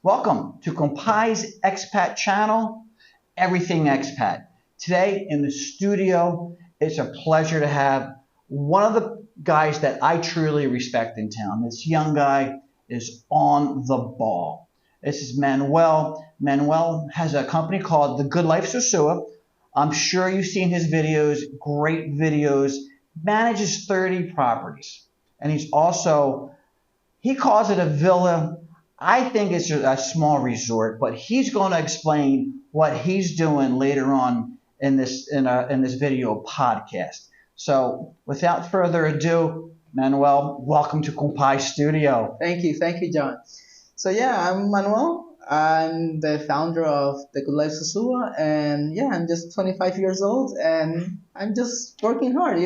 Welcome to Compai's Expat channel, Everything Expat. Today in the studio, it's a pleasure to have one of the guys that I truly respect in town. This young guy is on the ball. This is Manuel. Manuel has a company called the Good Life Sosua. I'm sure you've seen his videos, great videos. Manages 30 properties. And he calls it a villa. I think it's a small resort, but he's going to explain what he's doing later on in this video podcast. So, without further ado, Manuel, welcome to Compai Studio. Thank you, John. So yeah, I'm Manuel. I'm the founder of the Good Life Sosua, and yeah, I'm just 25 years old, and I'm just working hard.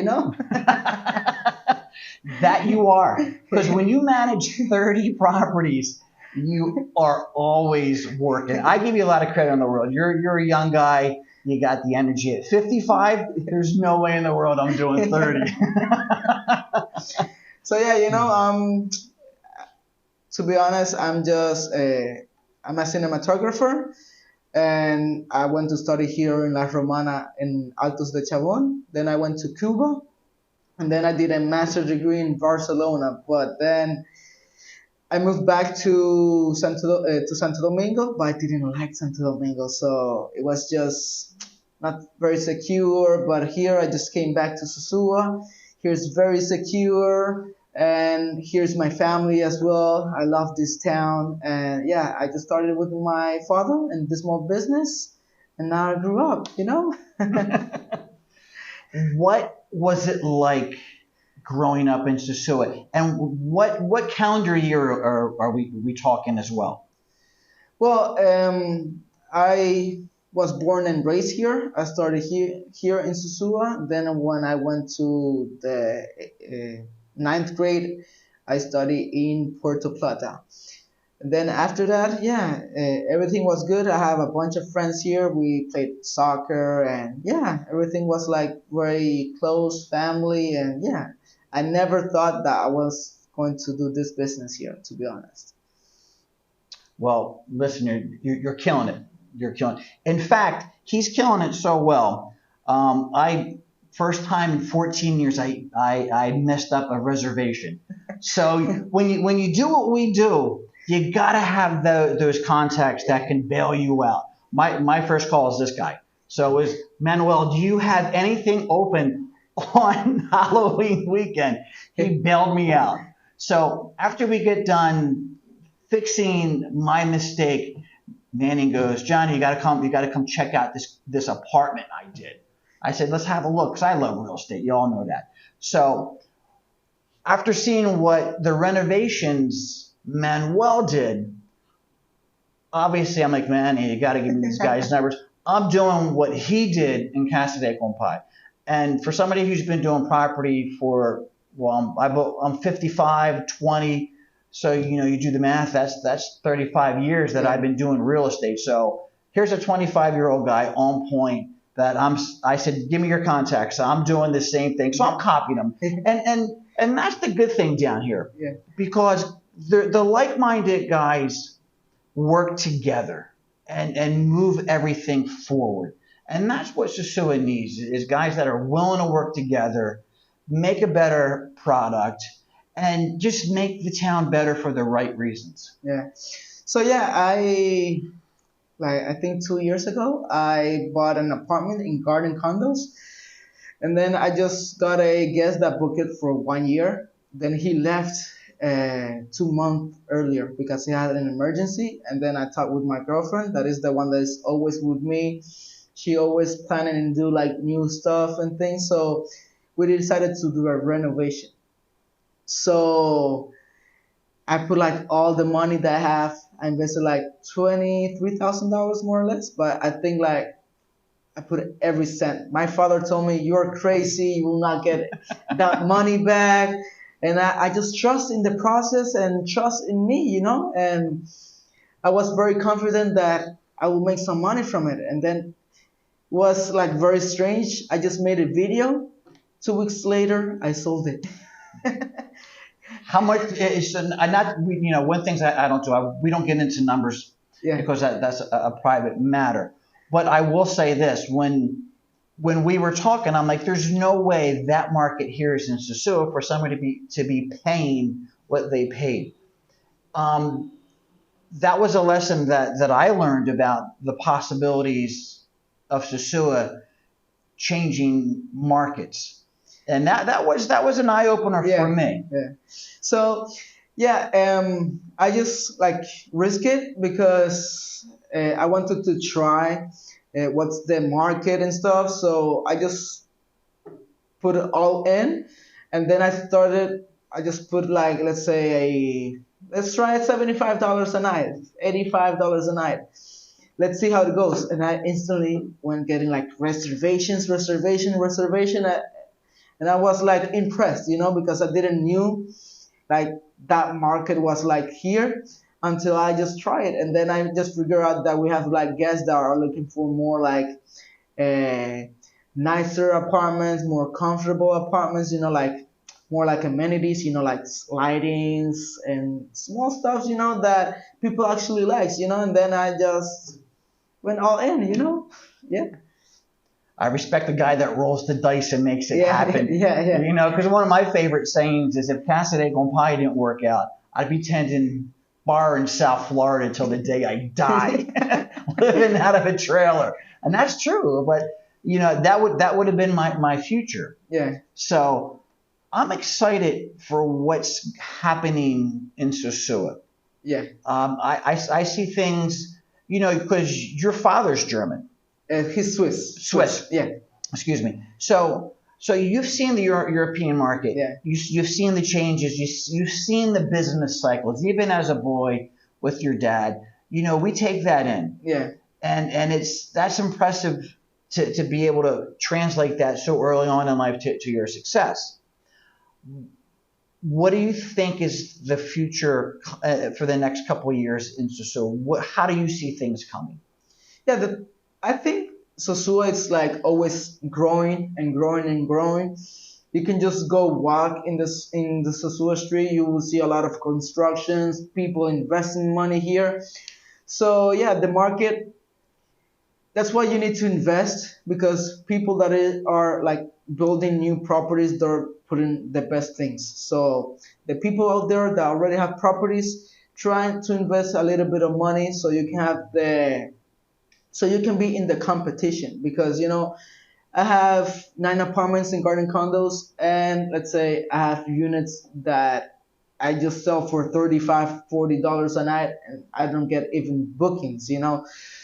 That you are, because when you manage 30 properties, you are always working. I give you a lot of credit in the world. You're a young guy. You got the energy. At 55, there's no way in the world I'm doing 30. So yeah, to be honest, I'm a cinematographer, and I went to study here in La Romana in Altos de Chabón. Then I went to Cuba, and then I did a master's degree in Barcelona. But then I moved back to Santo Domingo, but I didn't like Santo Domingo, so it was just not very secure. But here I just came back to Sosua. Here's very secure, and here's my family as well. I love this town, and yeah, I just started with my father in this small business, and now I grew up. What was it like growing up in Sosua? And what calendar year are we talking as well? Well, I was born and raised here. I started here in Sosua. Then when I went to the ninth grade, I studied in Puerto Plata. And then after that, yeah, everything was good. I have a bunch of friends here. We played soccer, and yeah, everything was like very close family. And yeah, I never thought that I was going to do this business here, to be honest. Well, listen, you're killing it. You're killing it. In fact, he's killing it so well. I first time in 14 years, I messed up a reservation. So when you do what we do, you gotta have those contacts that can bail you out. My first call is this guy. So is Manuel, do you have anything open on Halloween weekend? He bailed me out. So after we get done fixing my mistake, Manning goes, Johnny, you gotta come check out this apartment I did. I said, let's have a look, because I love real estate. You all know that. So after seeing what the renovations Manuel did, obviously I'm like, man, you gotta give me these guys' numbers. I'm doing what he did in Casa de Compai. And for somebody who's been doing property for, well, I'm 55, 20. So, you do the math, that's 35 years that I've been doing real estate. So here's a 25-year-old guy on point that I said, give me your contacts. I'm doing the same thing. So I'm copying them. And that's the good thing down here. Yeah. Because the like-minded guys work together and move everything forward. And that's what Sosua needs, is guys that are willing to work together, make a better product, and just make the town better for the right reasons. Yeah. So yeah, I think 2 years ago, I bought an apartment in Garden Condos, and then I just got a guest that booked it for 1 year. Then he left 2 months earlier because he had an emergency. And then I talked with my girlfriend, that is the one that is always with me. She always planning and do like new stuff and things. So we decided to do a renovation. So I put like all the money that I have. I invested like $23,000 more or less. But I think like I put every cent. My father told me, you're crazy. You will not get that money back. And I just trust in the process and trust in me. And I was very confident that I will make some money from it. And then was like very strange. I just made a video. 2 weeks later, I sold it. How much is not one things I don't do. We don't get into numbers Yeah, because that's a private matter. But I will say this: when we were talking, I'm like, there's no way that market here is in Sosua for somebody to be paying what they paid. Um, that was a lesson that I learned about the possibilities of Sosua changing markets, and that was an eye opener for yeah, me. yeah. So yeah, I just like risk it because I wanted to try what's the market and stuff. So I just put it all in, and then I started. I just put like let's say let's try $75 a night, $85 a night. Let's see how it goes. And I instantly went getting like reservations, reservation, and I was like impressed, because I didn't knew like that market was like here until I just try it, and then I just figure out that we have like guests that are looking for more like uh, nicer apartments, more comfortable apartments, like more like amenities, like slidings and small stuff, that people actually likes, and then I just went all in, Yeah. I respect the guy that rolls the dice and makes it Yeah, happen. yeah, yeah. Because one of my favorite sayings is if Casa de Compai didn't work out, I'd be tending bar in South Florida until the day I die, living out of a trailer. And that's true, but that would have been my future. Yeah, So I'm excited for what's happening in Sosua. yeah. I see things, because your father's German, He's Swiss. Swiss. Yeah, Excuse me. So you've seen the European market. yeah, You've seen the changes. You've seen the business cycles. Even as a boy with your dad, we take that in, yeah. and that's impressive to be able to translate that so early on in life to your success. What do you think is the future for the next couple of years in Sosua? How do you see things coming? Yeah, I think Sosua is like always growing and growing and growing. You can just go walk in the Sosua street. You will see a lot of constructions, people investing money here. So yeah, the market. That's why you need to invest because people that are like building new properties, they're putting the best things. So the people out there that already have properties, trying to invest a little bit of money so you can have the so you can be in the competition because I have 9 apartments in garden condos, and let's say I have units that I just sell for $35-$40 a night, and I don't get even bookings.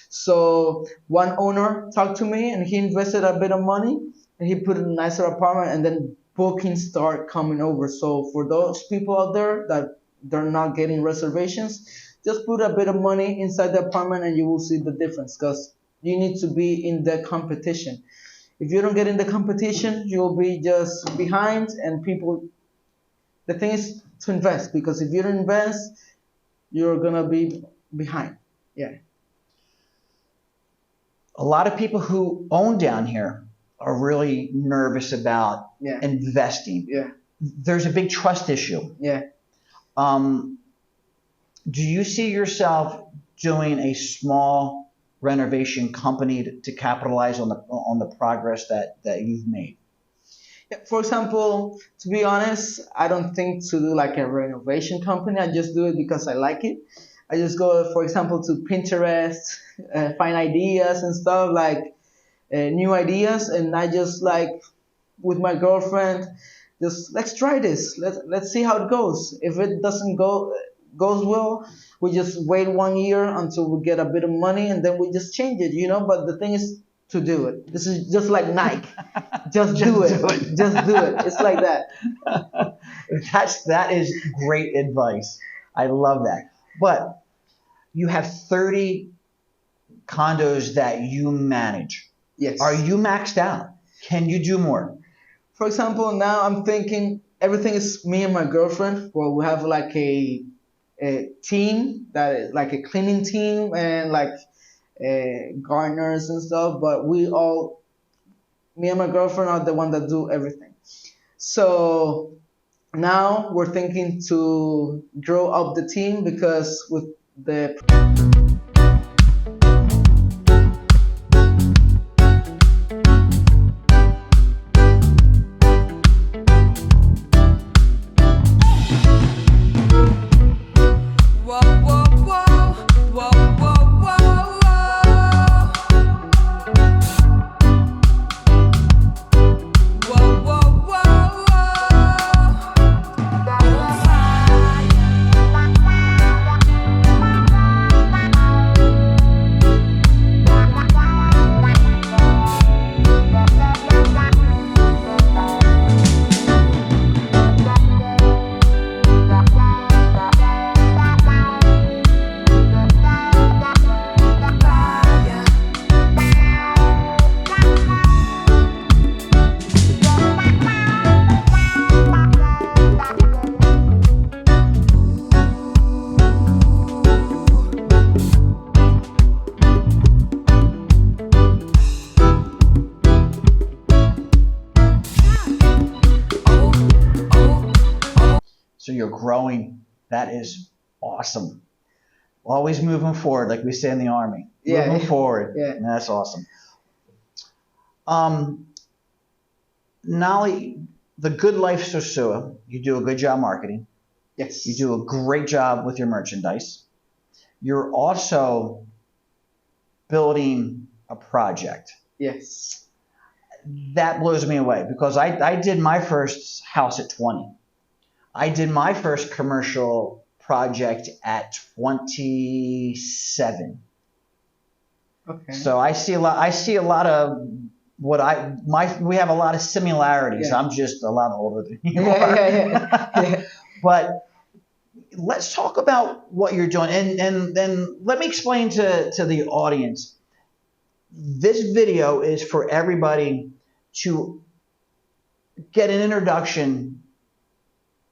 So one owner talked to me, and he invested a bit of money, and he put in a nicer apartment, and then bookings start coming over. So for those people out there that they're not getting reservations, just put a bit of money inside the apartment, and you will see the difference because you need to be in the competition. If you don't get in the competition, you'll be just behind, and people. The thing is to invest because if you don't invest, you're gonna be behind. Yeah, A lot of people who own down here are really nervous about yeah, investing. yeah, There's a big trust issue. yeah. Um, do you see yourself doing a small renovation company to capitalize on the progress that you've made? Yeah, for example, to be honest, I don't think to do like a renovation company. I just do it because I like it. I just go, for example, to Pinterest, find ideas and stuff like new ideas, and I just like with my girlfriend, just let's try this. Let's see how it goes. If it doesn't goes well, we just wait 1 year until we get a bit of money, and then we just change it. But the thing is to do it. This is just like Nike. Just Just do do it. Just do it. It's like that. it. That is great advice. I love that. But you have 30 condos that you manage. Are Yes. you maxed out? Can you do more? For example, now I'm thinking everything is me and my girlfriend. Well, we have like a team that is like a cleaning team and like gardeners and stuff. But me and my girlfriend are the one that do everything. So Now we're thinking to grow up the team because with the Whoa, whoa, whoa, whoa, whoa, whoa, whoa, whoa, whoa, So you're growing. That is awesome. Always moving forward, like we say in the army. yeah, Moving forward. yeah, That's awesome. Um, Nolly, the Good Life Sosua, you do a good job marketing. You yes, do a great job with your merchandise. You're also building a project. yes, That blows me away because I did my first house at 20. I did my first commercial project at 27. okay, So I see a lot of what I my we have a lot of similarities. yeah, I'm just a lot older than you yeah, are. yeah, yeah, yeah. But let's talk about what you're doing, and then let me explain to the audience. This video is for everybody to get an introduction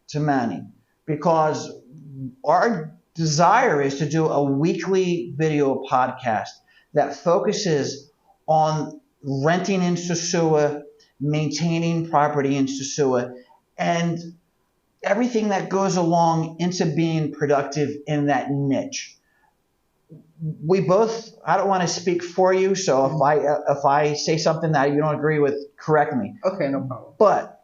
to Manny because our desire is to do a weekly video podcast that focuses on renting in Sosua, maintaining property in Sosua, and everything that goes along into being productive in that niche. We both, I don't want to speak for you, so Mhm. if I say something that you don't agree with, correct me. Okay, no problem. But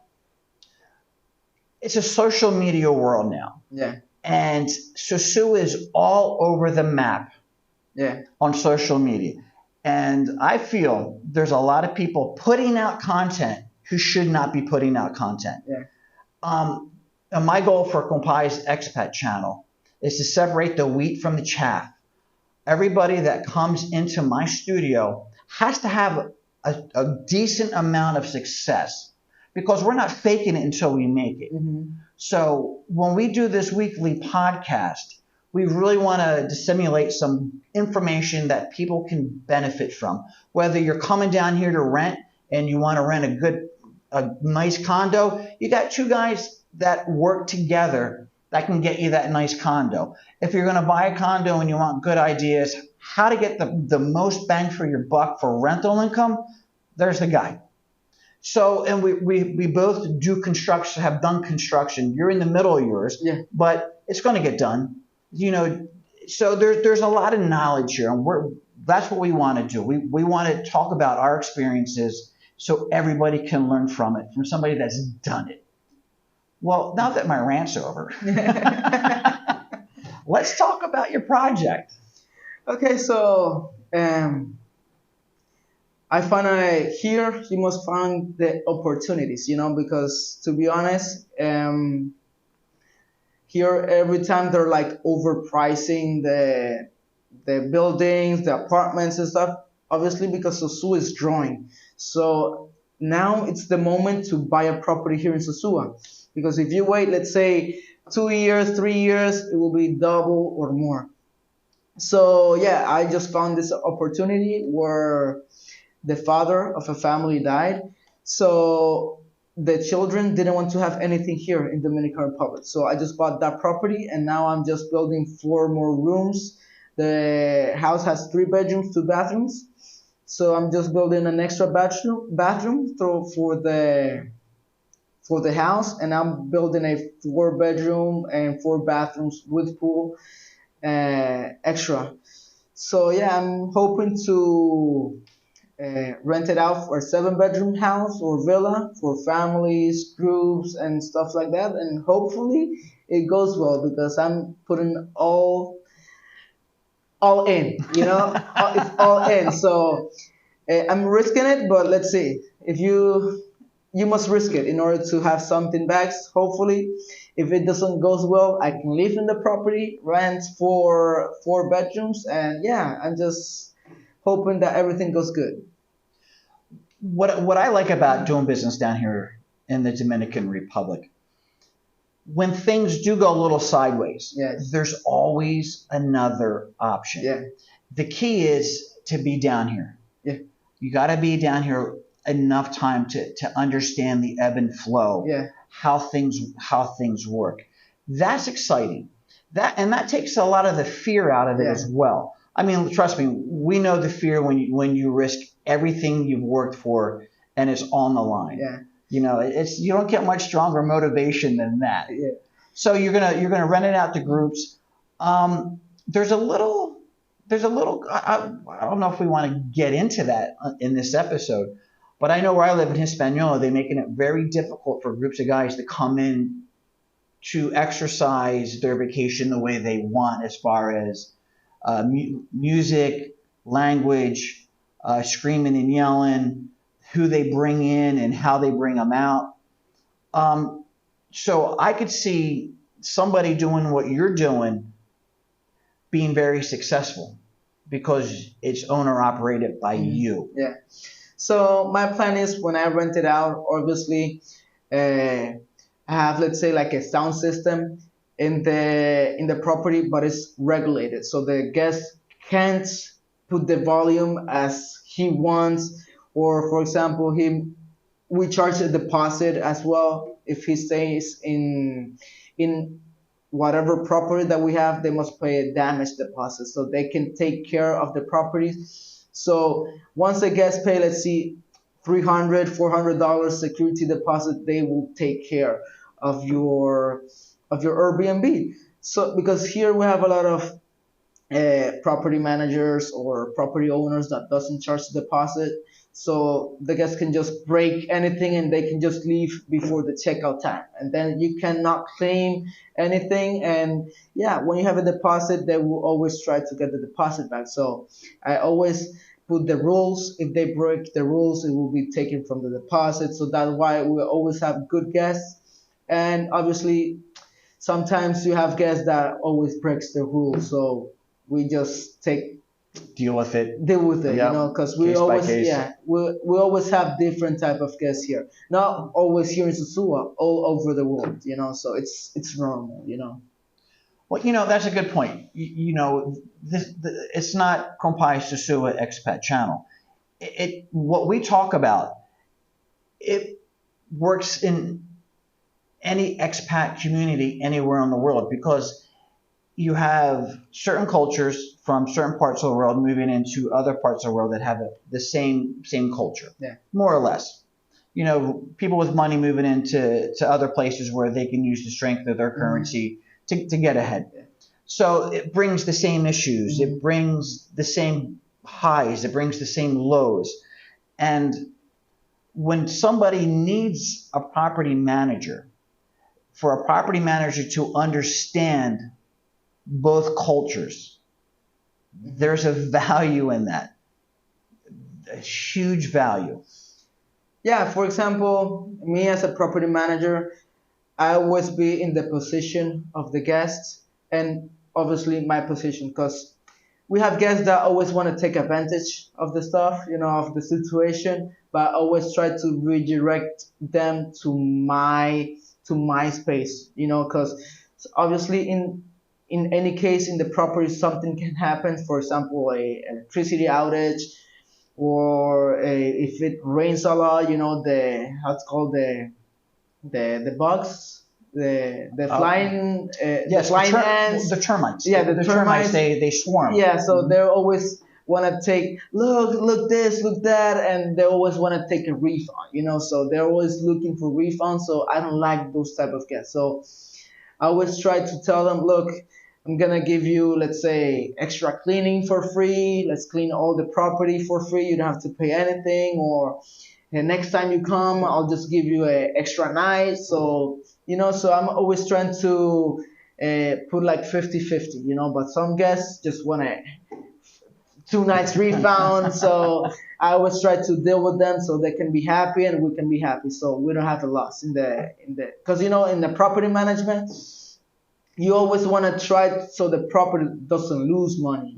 it's a social media world now. Yeah, And Susu is all over the map yeah, on social media. And I feel there's a lot of people putting out content who should not be putting out content. yeah, And my goal for Compai's Expat channel is to separate the wheat from the chaff. Everybody that comes into my studio has to have a decent amount of success because we're not faking it until we make it. hmm, So when we do this weekly podcast, we really want to disseminate some information that people can benefit from. Whether you're coming down here to rent and you want to rent a nice condo, you got two guys that work together that can get you that nice condo. If you're going to buy a condo and you want good ideas, how to get the most bang for your buck for rental income, there's the guy. So, and we both do construction, have done construction. You're in the middle of yours, yeah. but it's going to get done. You know, so there's a lot of knowledge here, and that's what we want to do. We want to talk about our experiences so everybody can learn from it, from somebody that's done it. Well, now that my rant's over, let's talk about your project. Okay, so I find here you must find the opportunities, because to be honest, here every time they're like overpricing the buildings, the apartments and stuff. Obviously, because Sosua is growing, so now it's the moment to buy a property here in Sosua. Because if you wait, let's say 2 years, 3 years, it will be double or more. So yeah, I just found this opportunity where the father of a family died. So the children didn't want to have anything here in Dominican Republic. So I just bought that property and now I'm just building 4 more rooms. The house has 3 bedrooms, 2 bathrooms. So I'm just building an extra bathroom for for the house, and I'm building a 4 bedroom and 4 bathrooms with pool extra. So yeah, I'm hoping to rent it out for a 7 bedroom house or villa for families, groups, and stuff like that. And hopefully it goes well because I'm putting all in. It's all in. So I'm risking it, but let's see. If you must risk it in order to have something back. Hopefully, if it doesn't goes well, I can live in the property, rent for 4 bedrooms, and yeah, I'm just hoping that everything goes good. What I like about doing business down here in the Dominican Republic, when things do go a little sideways, Yes. there's always another option. Yeah. The key is to be down here. Yeah. You got to be down here enough time to understand the ebb and flow, Yeah. how things work. That's exciting. That takes a lot of the fear out of it Yeah. as well. I mean, trust me, we know the fear when you risk everything you've worked for and it's on the line. Yeah. It's you don't get much stronger motivation than that. Yeah. So you're gonna rent it out to groups. There's a little I don't know if we want to get into that in this episode, but I know where I live in Hispaniola, they're making it very difficult for groups of guys to come in to exercise their vacation the way they want, as far as music, language, screaming and yelling, who they bring in and how they bring them out. Um, so I could see somebody doing what you're doing being very successful because it's owner operated by you. Yeah. So my plan is when I rent it out, obviously, I have, let's say, like a sound system in the property, but it's regulated, so the guest can't put the volume as he wants. Or for example, we charge a deposit as well if he stays in whatever property that we have. They must pay a damage deposit so they can take care of the properties. So once the guests pay, let's see, $300 $400 security deposit, they will take care of your Airbnb. So because here we have a lot of property managers or property owners that doesn't charge the deposit, so the guests can just break anything and they can just leave before the checkout time, and then you cannot claim anything. And yeah, when you have a deposit, they will always try to get the deposit back. So I always put the rules. If they break the rules, it will be taken from the deposit. So that's why we always have good guests. And obviously sometimes you have guests that always breaks the rules, so we just Deal with it. deal with it, Yep. because we Case by always, case. yeah, we always have different type of guests here, not always here in Sosua, all over the world, so it's normal. Well, that's a good point. It's not Compai Sosua Expat Channel. What we talk about, it works in any expat community anywhere in the world, because you have certain cultures from certain parts of the world moving into other parts of the world that have the same culture, Yeah. more or less. People with money moving into other places where they can use the strength of their currency to get ahead. Yeah. So it brings the same issues. It brings the same highs. It brings the same lows. And when somebody needs a property manager, for a property manager to understand both cultures, there's a value in that, a huge value. Yeah, for example, me as a property manager, I always be in the position of the guests, and obviously my position, because we have guests that always want to take advantage of the stuff, of the situation, but I always try to redirect them to my space, because obviously in any case in the property something can happen. For example, a electricity outage, or if it rains a lot, the how it's called, the bugs, the flying Yes, ants. the termites. Yeah, the termites. termites. They swarm. Yeah, so they're always want to take, look this, look that, and they always want to take a refund, so they're always looking for refunds. So I don't like those type of guests. So I always try to tell them, look, I'm gonna give you, let's say, extra cleaning for free. Let's clean all the property for free. You don't have to pay anything. Or the next time you come, I'll just give you a extra night. So so I'm always trying to put like 50-50, but some guests just want to 2 nights refund. So I always try to deal with them so they can be happy and we can be happy. So we don't have a loss in the because in the property management, you always want to try so the property doesn't lose money.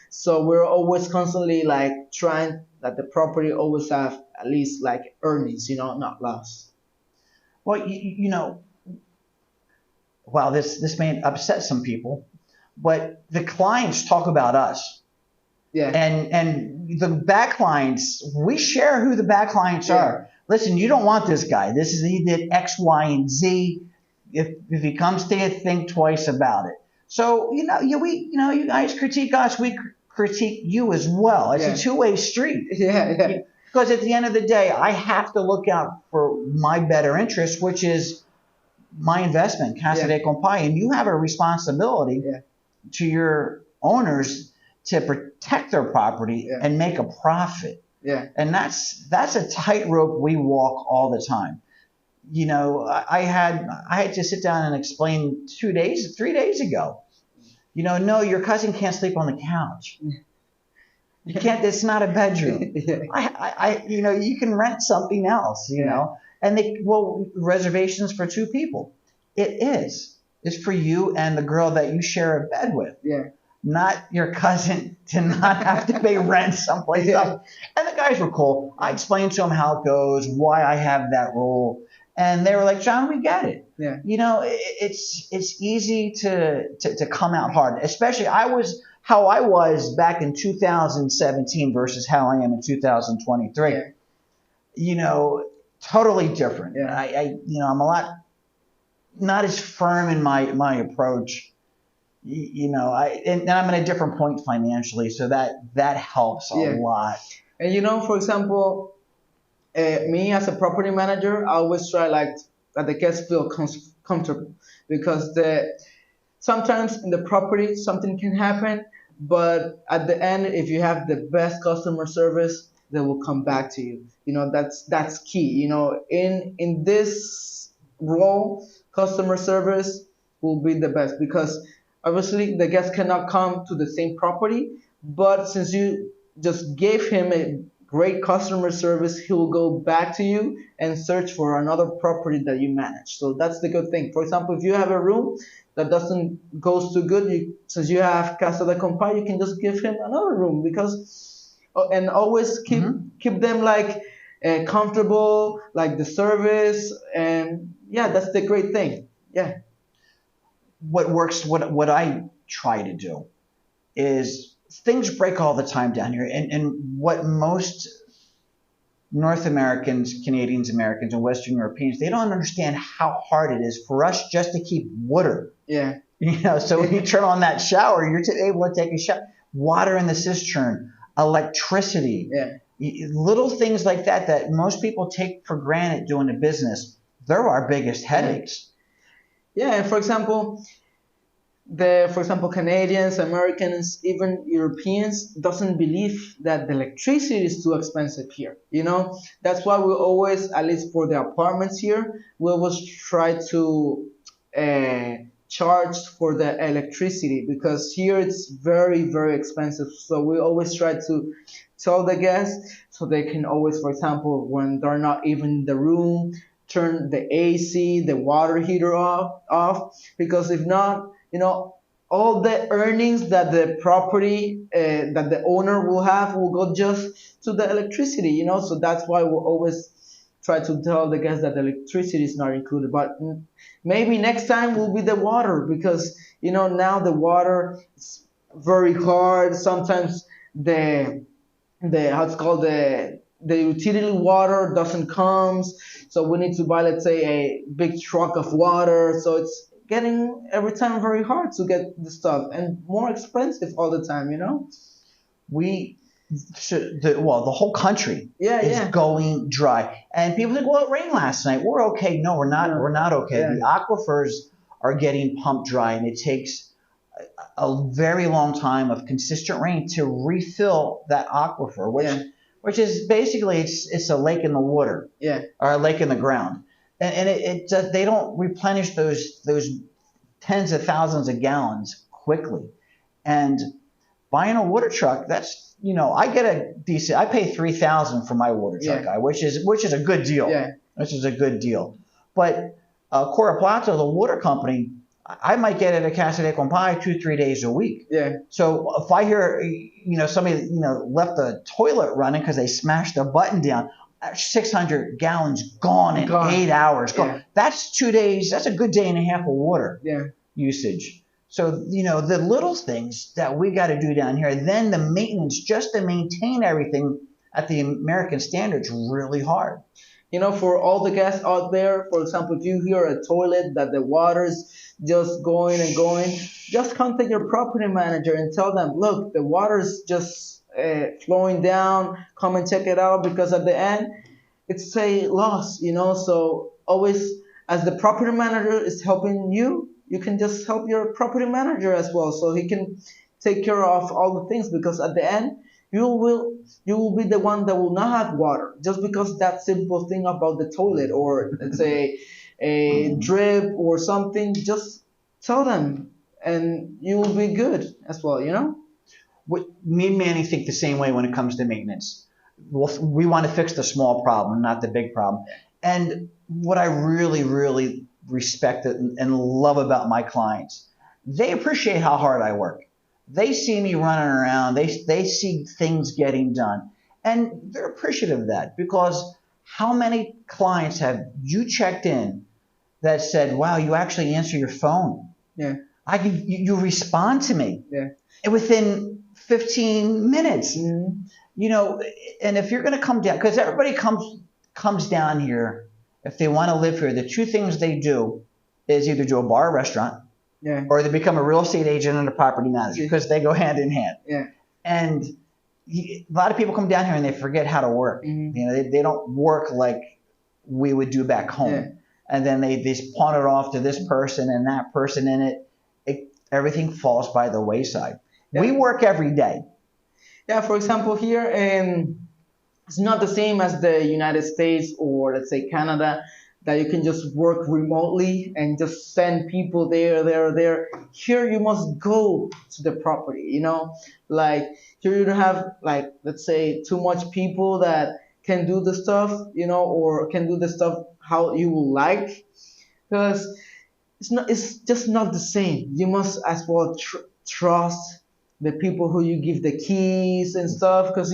So we're always constantly like trying that the property always have at least like earnings, not loss. Well, wow, this may upset some people, but the clients talk about us. Yeah. And the back clients, we share who the back clients are. Listen, you don't want this guy. He did X, Y, and Z. If he comes to you, think twice about it. So you guys critique us, we critique you as well. It's a two-way street. Yeah. Because at the end of the day, I have to look out for my better interest, which is my investment, Casa de Compai, and you have a responsibility to your owners to protect their property and make a profit. Yeah. And that's a tightrope we walk all the time. I had to sit down and explain 3 days ago. No, your cousin can't sleep on the couch. You can't. It's not a bedroom. You can rent something else. And reservations for 2 people. It is. It's for you and the girl that you share a bed with. Yeah. Not your cousin to not have to pay rent someplace else. And the guys were cool. I explained to them how it goes, why I have that rule. And they were like, John, we get it. Yeah. It's easy to come out hard, especially how I was back in 2017 versus how I am in 2023. Totally different. Yeah. I'm a lot not as firm in my approach. And I'm at a different point financially, so that helps a lot. And for example, me as a property manager, I always try like that the guests feel comfortable, because sometimes in the property something can happen, but at the end, if you have the best customer service, they will come back to you. That's key. In this role, customer service will be the best, because obviously the guest cannot come to the same property, but since you just gave him a great customer service, he will go back to you and search for another property that you manage. So that's the good thing. For example, if you have a room that doesn't goes too good, since you have Casa de Compai, you can just give him another room, and always keep them like comfortable, like the service, and that's the great thing. Yeah. What works, what I try to do is, things break all the time down here. And what most North Americans, Canadians, Americans, and Western Europeans, they don't understand how hard it is for us just to keep water. Yeah. So when you turn on that shower, you're able to take a shower. Water in the cistern, electricity. Yeah. Little things like that most people take for granted doing a business. They're our biggest headaches. Yeah, and for example, Canadians, Americans, even Europeans doesn't believe that the electricity is too expensive here. That's why we always, at least for the apartments here, we always try to charge for the electricity, because here it's very, very expensive. So we always try to tell the guests so they can always, for example, when they're not even in the room, turn the AC, the water heater off, because if not, all the earnings that the property, that the owner will have, will go just to the electricity, So that's why we'll always try to tell the guests that the electricity is not included. But maybe next time will be the water, because, now the water is very hard. Sometimes the utility water doesn't come, so we need to buy, let's say, a big truck of water. So it's getting every time very hard to get the stuff, and more expensive all the time. we the whole country Yeah, is yeah, going dry, and people think, well, it rained last night. We're okay. No, we're not. no, We're not okay. yeah, The aquifers are getting pumped dry, and it takes a very long time of consistent rain to refill that aquifer, yeah, which is basically it's a lake in the water yeah, or a lake in the ground, and they don't replenish those tens of thousands of gallons quickly, and buying a water truck, that's I get a decent. I pay 3,000 for my water truck yeah, guy, which is a good deal. yeah, Which is a good deal. But Cora Plato, the water company, I might get it at Casa de Compai 2 3 days a week. yeah. So if I hear somebody left the toilet running because they smashed a button down, 600 gallons gone in Gone. 8 hours. Yeah, Gone. That's 2 days. That's a good day and a half of water yeah. usage. So, the little things that we got to do down here, then the maintenance just to maintain everything at the American standards really hard. For all the guests out there, for example, if you hear a toilet that the water's just going and going, just contact your property manager and tell them, look, the water's just flowing down. Come and check it out because at the end, it's a loss. So always, as the property manager is helping you, you can just help your property manager as well, so he can take care of all the things. Because at the end, you will be the one that will not have water just because that simple thing about the toilet, or let's say a drip or something. Just tell them, and you will be good as well. Me and Manny think the same way when it comes to maintenance. We want to fix the small problem, not the big problem. And what I really, really respect and love about my clients, they appreciate how hard I work. They see me running around. They see things getting done, and they're appreciative of that, because how many clients have you checked in that said, "Wow, you actually answer your phone. Yeah, You respond to me yeah. within 15 minutes." Mhm. And if you're going to come down, because everybody comes down here, if they want to live here, the two things they do is either do a bar or restaurant, Yeah, or they become a real estate agent and a property manager, because they go hand in hand. yeah. And a lot of people come down here and they forget how to work. Mhm. They don't work like we would do back home. Yeah. And then they just pawn it off to this person and that person, and everything falls by the wayside. Yeah. We work every day. Yeah, for example, here it's not the same as the United States or let's say Canada, that you can just work remotely and just send people there. Here you must go to the property. Like here you don't have, like, let's say, too much people that can do the stuff, or can do the stuff how you would like, because it's just not the same. You must as well trust the people who you give the keys and stuff, because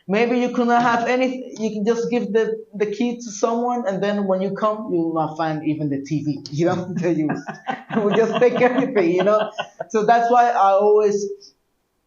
maybe you cannot have anything. You can just give the key to someone, and then when you come, you will not find even the TV. That you will just take everything. So that's why I always,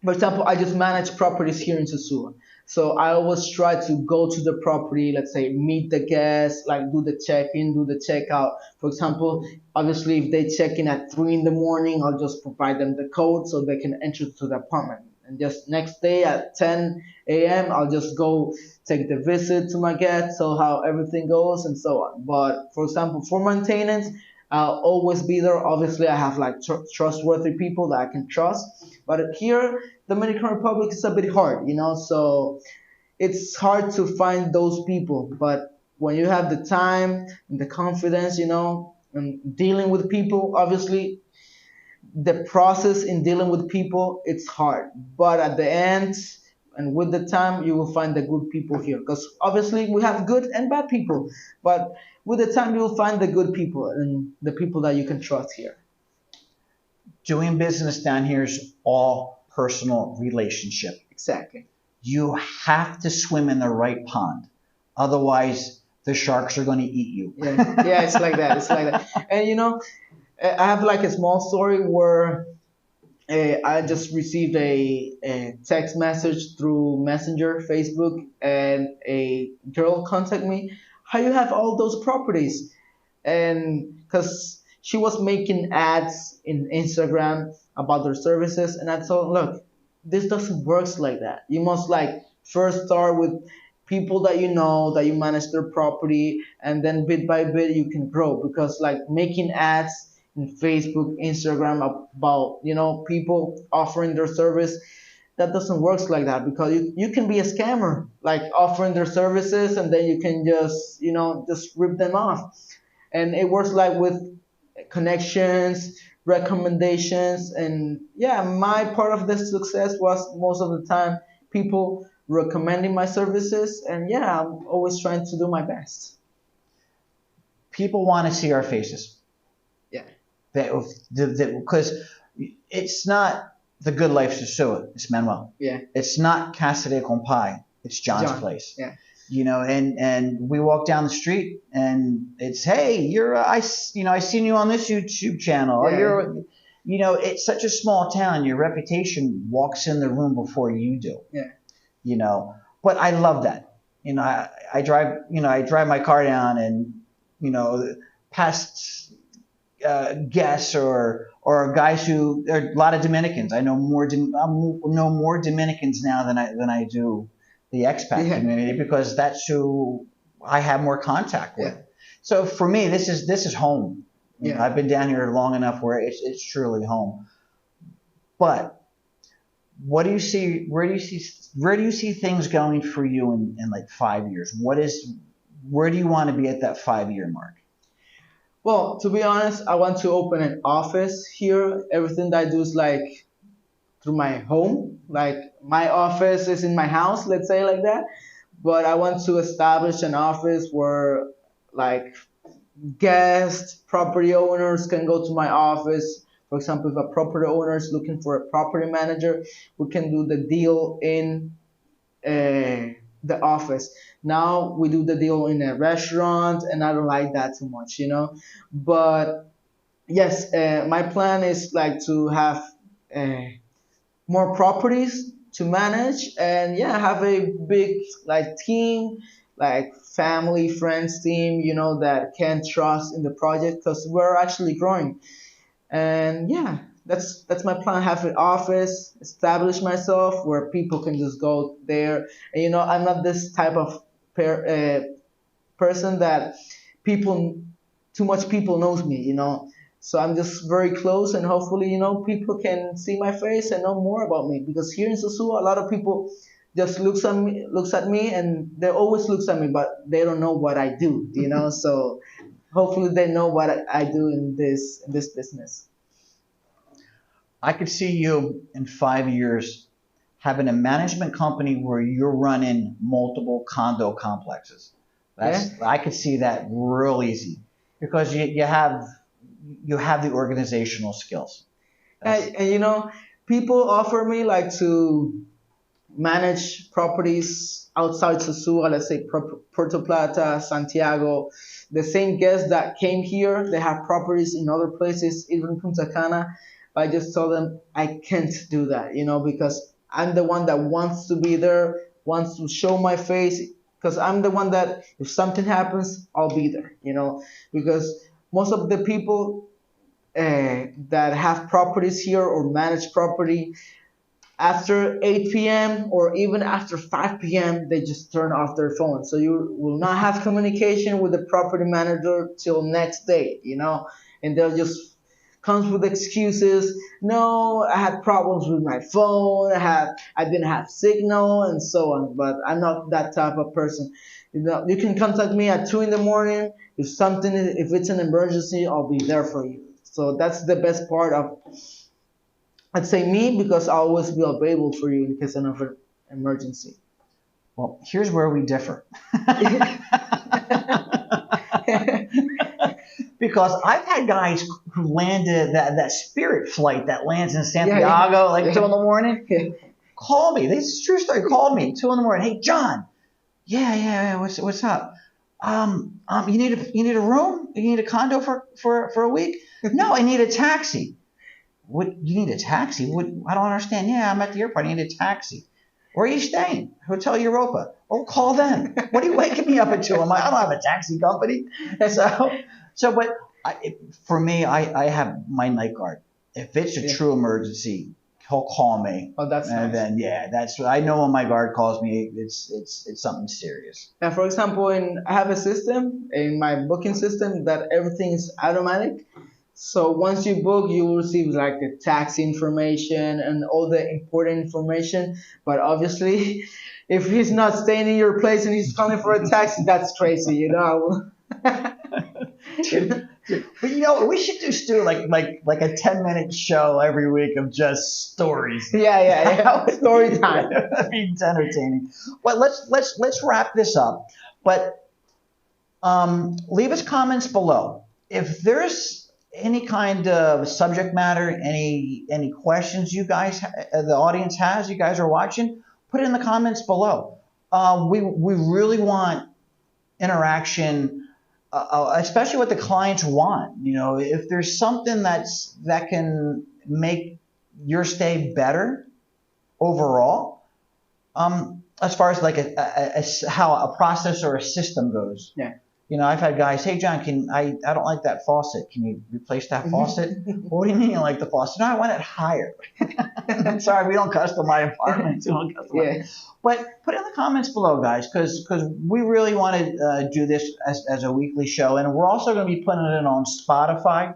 for example, I just manage properties here in Sosua. So I always try to go to the property, let's say, meet the guests, like do the check-in, do the check-out. For example, obviously, if they check in at 3 in the morning, I'll just provide them the code so they can enter to the apartment. And just next day at 10 a.m., I'll just go take the visit to my guests, so how everything goes and so on. But for example, for maintenance, I'll always be there. Obviously, I have like trustworthy people that I can trust. But here, Dominican Republic is a bit hard. So it's hard to find those people. But when you have the time and the confidence, and dealing with people, obviously, the process in dealing with people, it's hard. But at the end, and with the time, you will find the good people here. Because obviously, we have good and bad people. But with the time, you will find the good people and the people that you can trust here. Doing business down here is all personal relationship. Exactly. You have to swim in the right pond. Otherwise, the sharks are going to eat you. Yeah, yeah, it's like that. It's like that. And I have like a small story where I just received a text message through Messenger, Facebook, and a girl contacted me. How you have all those properties? And because she was making ads in Instagram about their services, and I told, look, this doesn't work like that. You must like first start with people that you manage their property, and then bit by bit you can grow. Because like making ads in Facebook, Instagram about people offering their service, that doesn't work like that, because you can be a scammer, like offering their services, and then you can just just rip them off. And it works like with connections, recommendations, and yeah, my part of the success was most of the time people recommending my services, and yeah, I'm always trying to do my best. People want to see our faces. Yeah, Because it's not the Good Life Sosua. It's Manuel. yeah, It's not Casa de Compai. It's John's John. place. Yeah, And we walk down the street and it's, hey, I seen you on this YouTube channel, or yeah, it's such a small town. Your reputation walks in the room before you do. yeah, But I love that. I drive my car down, and past guests or guys who there are a lot of Dominicans. I know more Dominicans now than I do the expat yeah, community, because that's who I have more contact with. yeah, So for me, this is home. yeah. I've been down here long enough where it's truly home. But what do you see? Where do you see things going for you in like 5 years? Where do you want to be at that 5 year mark? Well, to be honest, I want to open an office here. Everything that I do is like through my home. Like my office is in my house, let's say like that. But I want to establish an office where like guests, property owners can go to my office. For example, if a property owner is looking for a property manager, we can do the deal in the office. Now we do the deal in a restaurant, and I don't like that too much. But yes, my plan is like to have uh, more properties to manage, and yeah, have a big like team, like family, friends team, that can trust in the project, because we're actually growing. And yeah, that's my plan. Have an office, establish myself where people can just go there. And I'm not this type of person that people too much people knows me. So I'm just very close, and hopefully people can see my face and know more about me, because here in Sosua a lot of people just looks at me, and they always looks at me, but they don't know what I do. So hopefully they know what I do in this business. I could see you in 5 years having a management company where you're running multiple condo complexes. Yeah. I could see that real easy, because you have the organizational skills. And people offer me like to manage properties outside Sosua, let's say Puerto Plata, Santiago. The same guests that came here, they have properties in other places, even Punta Cana. But I just told them I can't do that, because I'm the one that wants to be there, wants to show my face, because I'm the one that if something happens, I'll be there, because most of the people that have properties here or manage property, after 8 p.m. or even after 5 p.m., they just turn off their phone. So you will not have communication with the property manager till next day, and they'll just comes with excuses. No, I had problems with my phone. I didn't have signal and so on. But I'm not that type of person. You can contact me at 2 in the morning. If it's an emergency, I'll be there for you. So that's the best part of, I'd say, me, because I'll always be available for you in case of an emergency. Well, here's where we differ. Because I've had guys who landed that Spirit flight that lands in Santiago like 2 in the morning. Yeah. Call me. This is a true story. Called me 2 in the morning. Hey, John. Yeah. What's up? You need a room? You need a condo for a week? No, I need a taxi. What? You need a taxi? What? I don't understand. Yeah, I'm at the airport. I need a taxi. Where are you staying? Hotel Europa. Oh, call them. What are you waking me up at 2? I don't have a taxi company. But for me, I have my night guard. If it's a true emergency, he'll call me. Oh, that's And nice. then yeah, that's what I know when my guard calls me. It's something serious. And for example, I have a system in my booking system that everything is automatic. So once you book, you will receive like the tax information and all the important information. But obviously, if he's not staying in your place and he's calling for a taxi, that's crazy, you know. Dude, but you know what? We should do, Stu, like a 10-minute show every week of just stories. Yeah, yeah, yeah. Story time. That'd be entertaining. But let's wrap this up. But leave us comments below if there's any kind of subject matter, any questions you guys, the audience has, you guys are watching. Put it in the comments below. We really want interaction, especially what the clients want. You know, if there's something that can make your stay better overall, as far as like how a process or a system goes. Yeah. You know, I've had guys, hey John, I don't like that faucet. Can you replace that faucet? What do you mean you like the faucet? No, I want it higher. Sorry, we don't custom my apartments. We don't custom Yeah. But put it in the comments below, guys, because we really want to do this as a weekly show, and we're also going to be putting it on Spotify.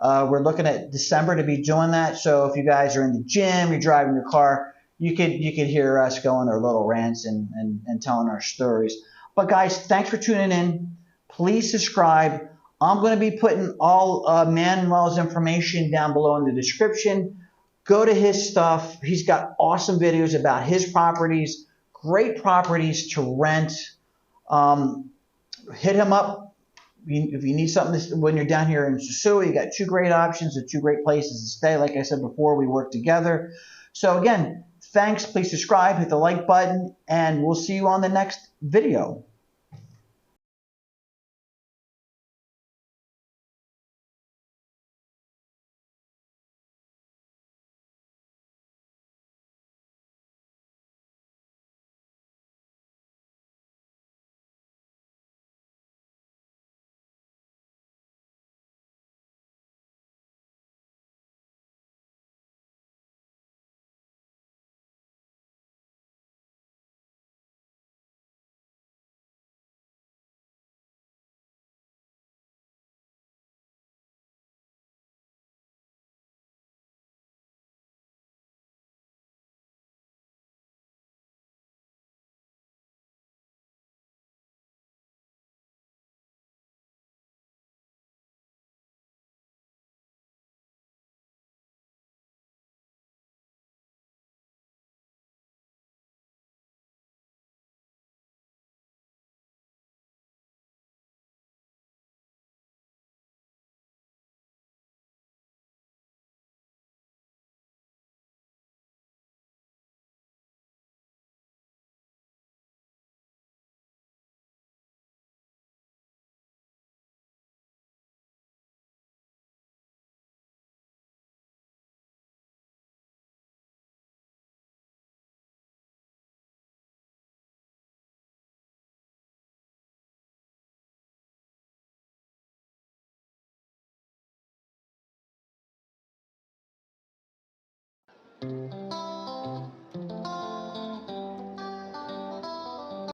We're looking at December to be doing that. So if you guys are in the gym, you're driving your car, you could hear us going our little rants and telling our stories. But guys, thanks for tuning in. Please subscribe. I'm going to be putting all Manuel's information down below in the description. Go to his stuff. He's got awesome videos about his properties, great properties to rent. Um, Hit him up if you need something when you're down here in Sosua. You got two great options and two great places to stay. Like I said before, we work together. So again, thanks. Please subscribe, hit the like button, and we'll see you on the next video.